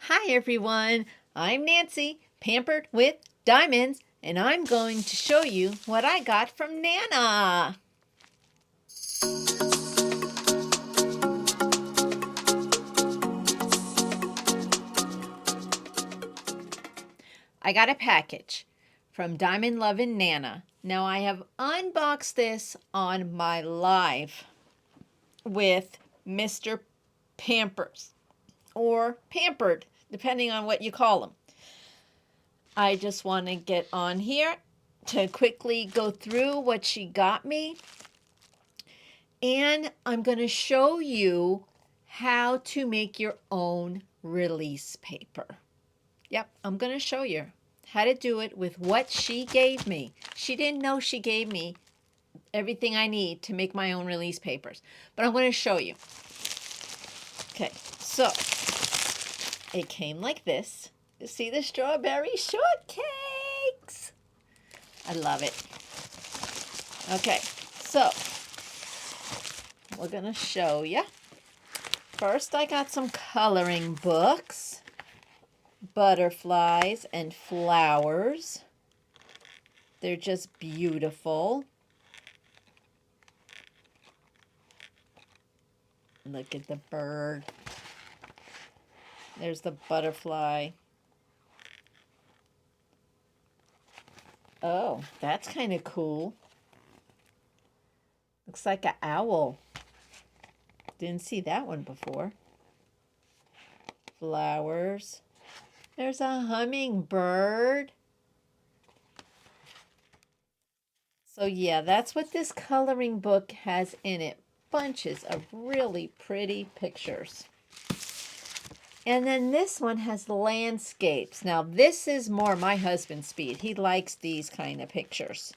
Hi everyone, I'm Nancy, pampered with diamonds, and I'm going to show you what I got from Nana. I got a package from Diamond Lovin' Nana. Now I have unboxed this on my live with Mr. Pampers or Pampered, depending on what you call him. I just want to get on here to quickly go through what she got me. And I'm going to show you how to make your own release paper. Yep, I'm going to show you how to do it with what she gave me. She didn't know she gave me everything I need to make my own release papers, but I'm going to show you. Okay, so it came like this. You see the strawberry shortcakes? I love it. Okay, so we're going to show you. First, I got some coloring books, butterflies and flowers. They're just beautiful. Look at the bird. There's the butterfly. Oh, that's kind of cool. Looks like an owl. Didn't see that one before. Flowers. There's a hummingbird. So yeah, that's what this coloring book has in it. Bunches of really pretty pictures. And then this one has landscapes. Now this is more my husband's speed. He likes these kind of pictures.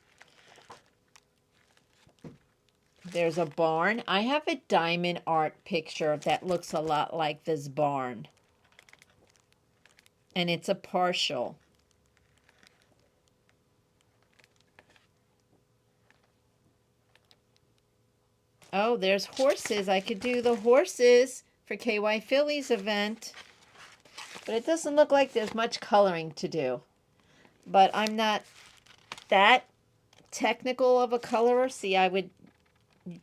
There's a barn. I have a diamond art picture that looks a lot like this barn. And it's a partial. Oh, there's horses. I could do the horses for KY Philly's event. But it doesn't look like there's much coloring to do. But I'm not that technical of a colorer. See, I would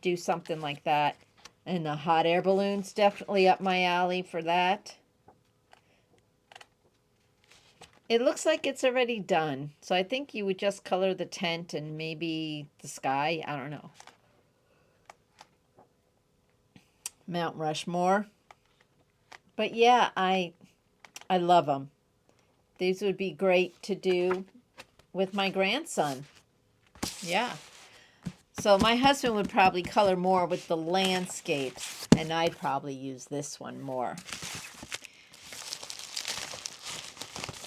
do something like that. And the hot air balloons, definitely up my alley for that. It looks like it's already done. So I think you would just color the tent and maybe the sky. I don't know. Mount Rushmore. But yeah, I love them. These would be great to do with my grandson. Yeah. So my husband would probably color more with the landscapes, and I'd probably use this one more.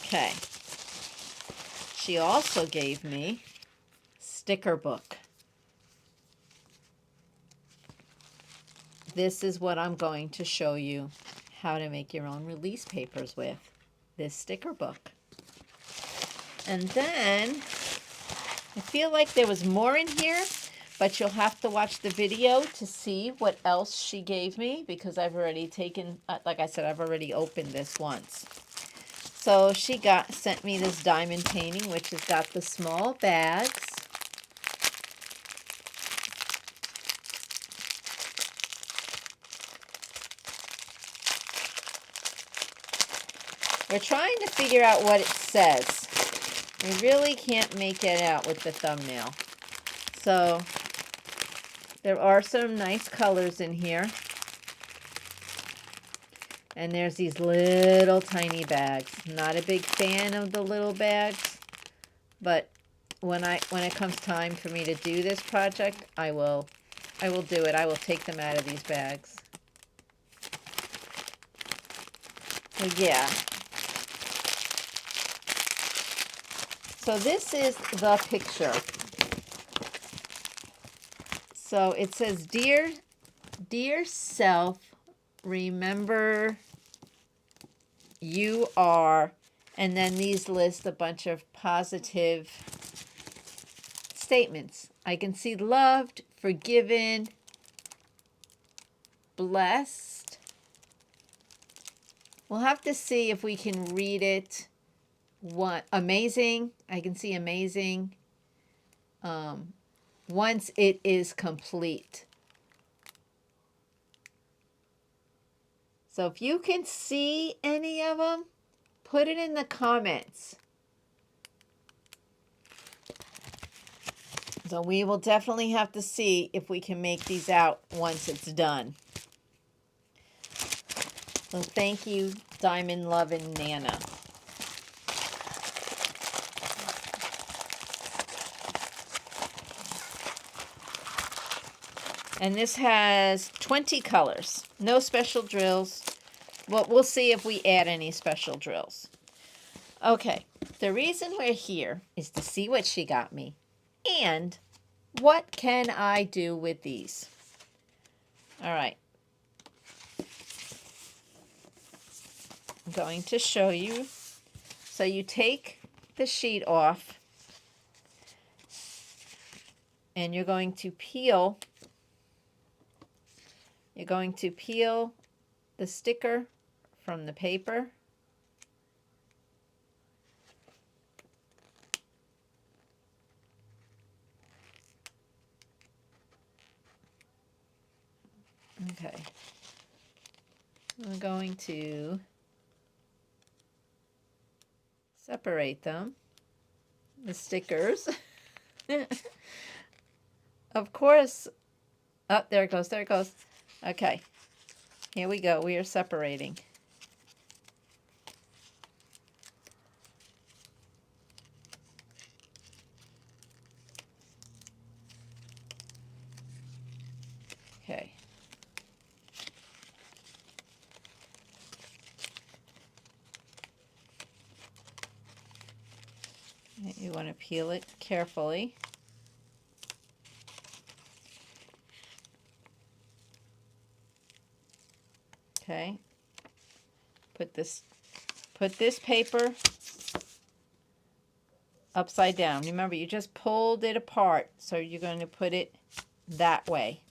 Okay. She also gave me sticker book. This is what I'm going to show you how to make your own release papers with this sticker book. And then I feel like there was more in here, but you'll have to watch the video to see what else she gave me, because I've already taken, like I said, I've already opened this once. So she sent me this diamond painting, which has got the small bags. We're trying to figure out what it says. We really can't make it out with the thumbnail. So there are some nice colors in here. And there's these little tiny bags. Not a big fan of the little bags, but when it comes time for me to do this project, I will do it. I will take them out of these bags. So yeah. So this is the picture. So it says, dear self, remember you are, and then these list a bunch of positive statements. I can see loved, forgiven, blessed, We'll have to see if we can read it. What amazing. I can see amazing. Once it is complete. So if you can see any of them, put it in the comments. So we will definitely have to see if we can make these out once it's done. So thank you, Diamond Love and Nana. And this has 20 colors. No special drills. Well, we'll see if we add any special drills. Okay, the reason we're here is to see what she got me. And what can I do with these? All right. I'm going to show you. So you take the sheet off. And you're going to peel. You're going to peel the sticker from the paper. Okay. I'm going to separate them, the stickers. Of course. Oh, there it goes. There it goes. Okay. Here we go. We are separating. Okay. You want to peel it carefully. Okay. Put this paper upside down. Remember, you just pulled it apart, so you're going to put it that way.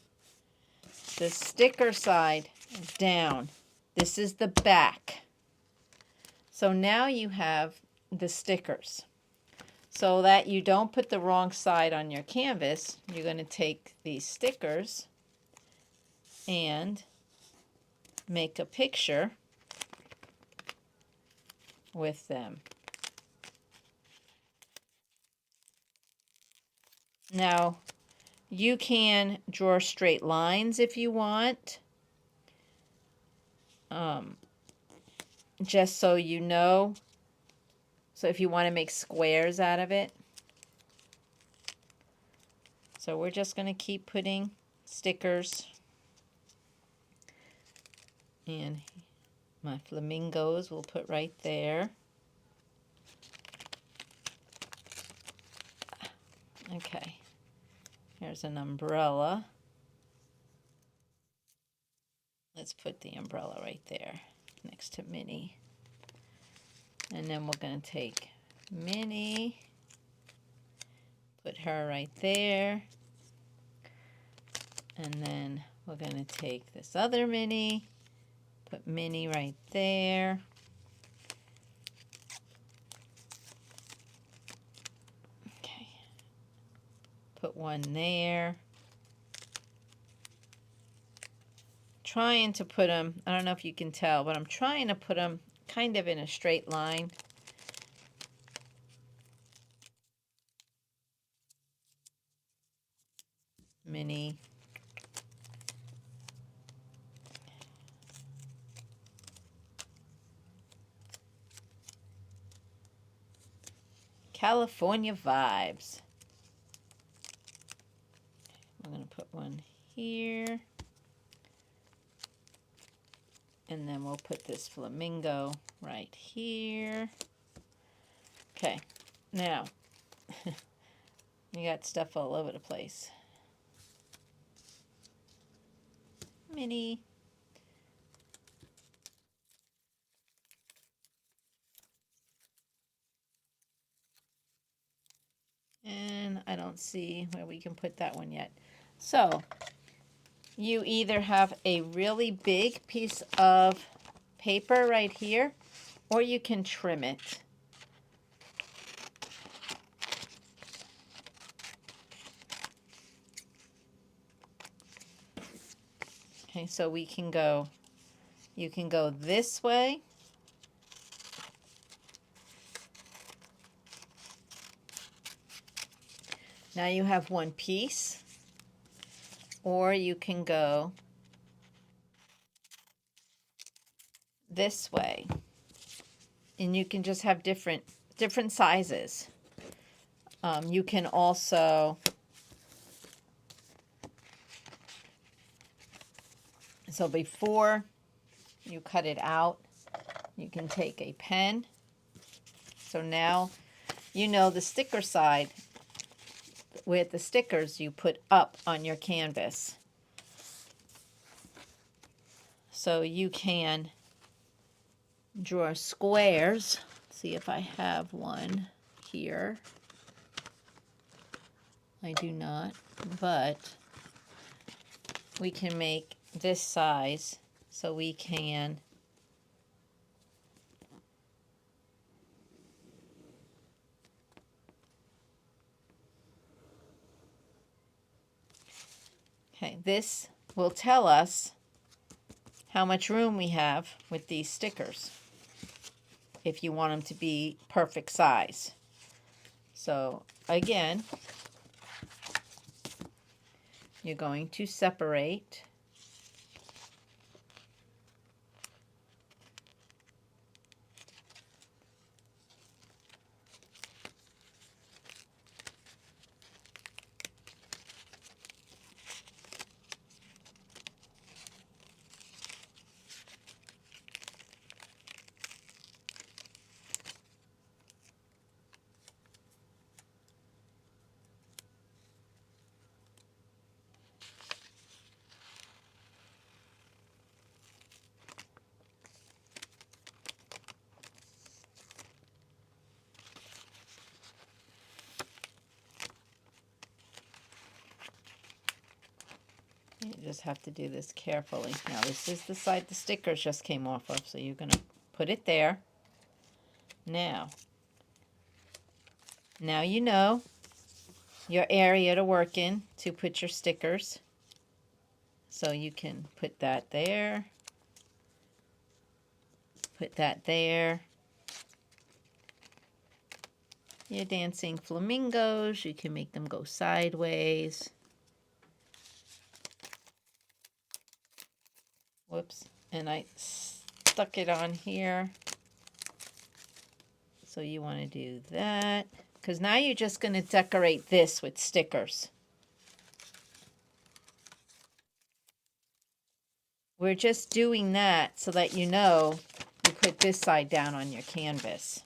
The sticker side down. This is the back. So now you have the stickers. So that you don't put the wrong side on your canvas, you're going to take these stickers and make a picture with them. Now, you can draw straight lines if you want. Just so you know. So if you want to make squares out of it. So we're just going to keep putting stickers. And my flamingos we'll put right there. Okay. Here's an umbrella. Let's put the umbrella right there next to Minnie. And then we're going to take Minnie, put her right there. And then we're going to take this other Minnie, put Minnie right there. Okay. Put one there. Trying to put them, I don't know if you can tell, but I'm trying to put them kind of in a straight line. Minnie. California vibes. I'm going to put one here. And then we'll put this flamingo right here. Okay, now, you got stuff all over the place. Minnie. And I don't see where we can put that one yet. So, you either have a really big piece of paper right here, or you can trim it. Okay, so we can go, you can go this way. Now you have one piece, or you can go this way, and you can just have different sizes. You can also, so before you cut it out, you can take a pen. So now you know the sticker side with the stickers you put up on your canvas. So you can draw squares. See if I have one here. I do not, but we can make this size so we can okay, this will tell us how much room we have with these stickers if you want them to be perfect size. So again, you're going to separate You just have to do this carefully. Now this is the side the stickers just came off of, so you're going to put it there. Now you know your area to work in to put your stickers. So you can put that there, put that there. Your dancing flamingos, you can make them go sideways. Whoops, and I stuck it on here. So you want to do that, because now you're just going to decorate this with stickers. We're just doing that so that you know you put this side down on your canvas.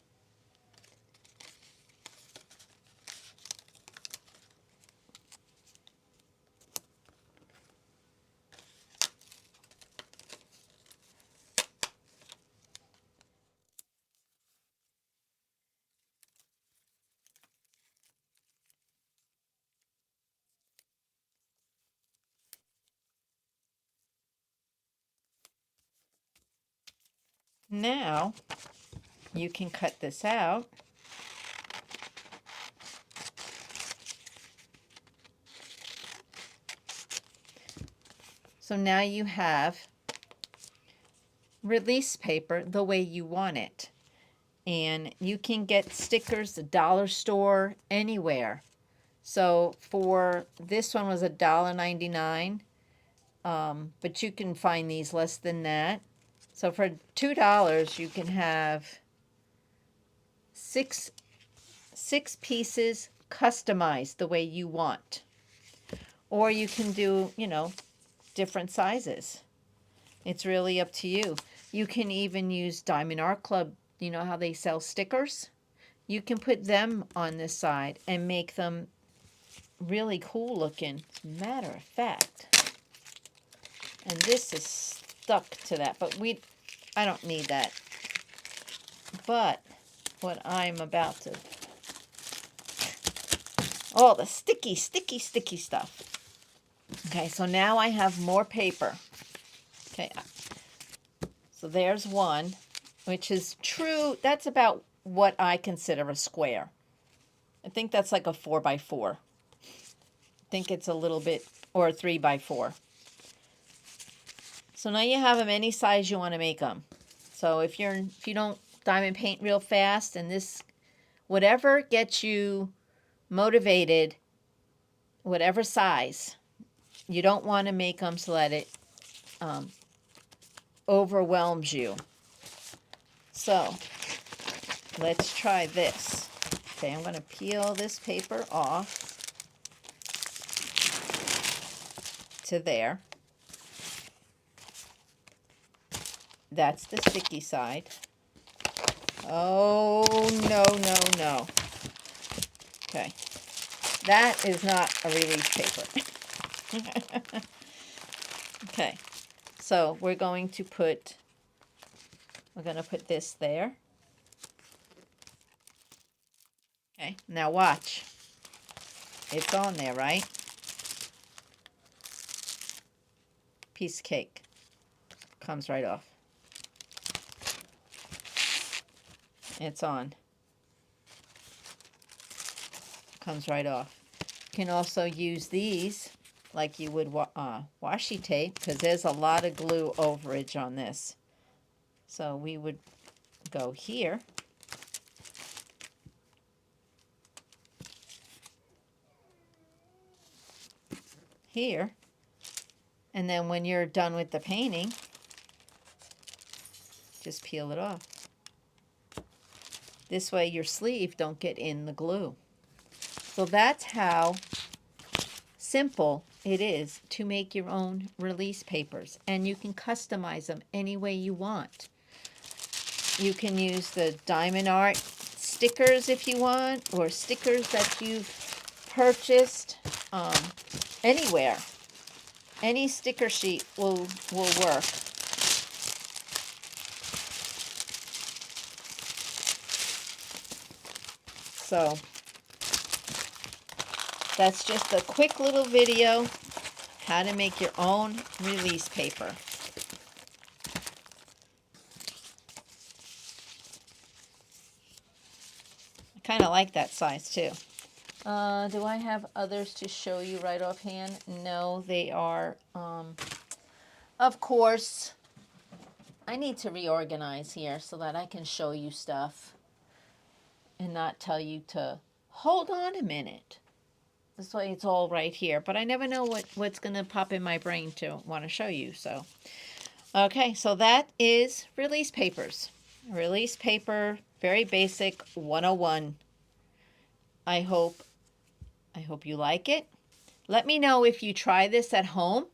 Now you can cut this out. So now you have release paper the way you want it. And you can get stickers at the dollar store, anywhere. So for this one was $1.99, but you can find these less than that. So for $2, you can have six pieces customized the way you want. Or you can do, you know, different sizes. It's really up to you. You can even use Diamond Art Club. You know how they sell stickers? You can put them on this side and make them really cool looking. Matter of fact, and this is stuck to that, but I don't need that. But what I'm about to, oh, the sticky stuff. Okay, so now I have more paper. Okay, So there's one, which is true. That's about what I consider a square. I think that's like a 4x4. I think it's a little bit, or a 3x4. So now you have them any size you want to make them. So if you don't diamond paint real fast, and this, whatever gets you motivated, whatever size, you don't want to make them so that it overwhelms you. So let's try this. Okay, I'm going to peel this paper off to there. That's the sticky side. Oh, no, no, no. Okay. That is not a release paper. Okay. So we're going to put this there. Okay. Now watch. It's on there, right? Piece of cake. Comes right off. It's on. Comes right off. You can also use these like you would washi tape, because there's a lot of glue overage on this. So we would go here. Here. And then when you're done with the painting, just peel it off. This way your sleeve don't get in the glue. So that's how simple it is to make your own release papers. And you can customize them any way you want. You can use the Diamond Art stickers if you want, or stickers that you've purchased anywhere. Any sticker sheet will work. So that's just a quick little video how to make your own release paper. I kind of like that size too. Do I have others to show you right offhand? No, they are, of course, I need to reorganize here so that I can show you stuff and not tell you to hold on a minute. This way it's all right here, but I never know what's going to pop in my brain to want to show you. So, okay, so that is release papers. Release paper, very basic 101. I hope you like it. Let me know if you try this at home.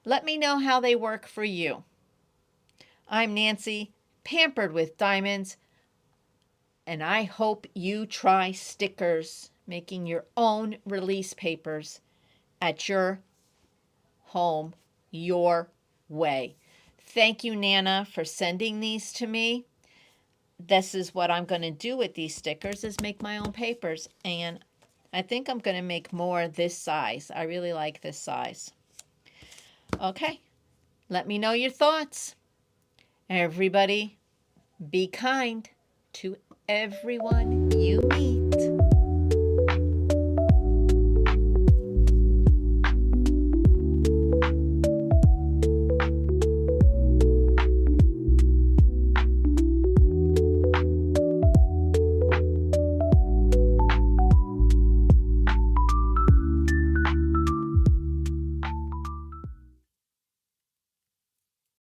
Let me know how they work for you. I'm Nancy, pampered with diamonds, and I hope you try stickers, making your own release papers at your home, your way. Thank you, Nana, for sending these to me. This is what I'm going to do with these stickers, is make my own papers. And I think I'm going to make more this size. I really like this size. Okay, let me know your thoughts. Everybody, be kind to everyone you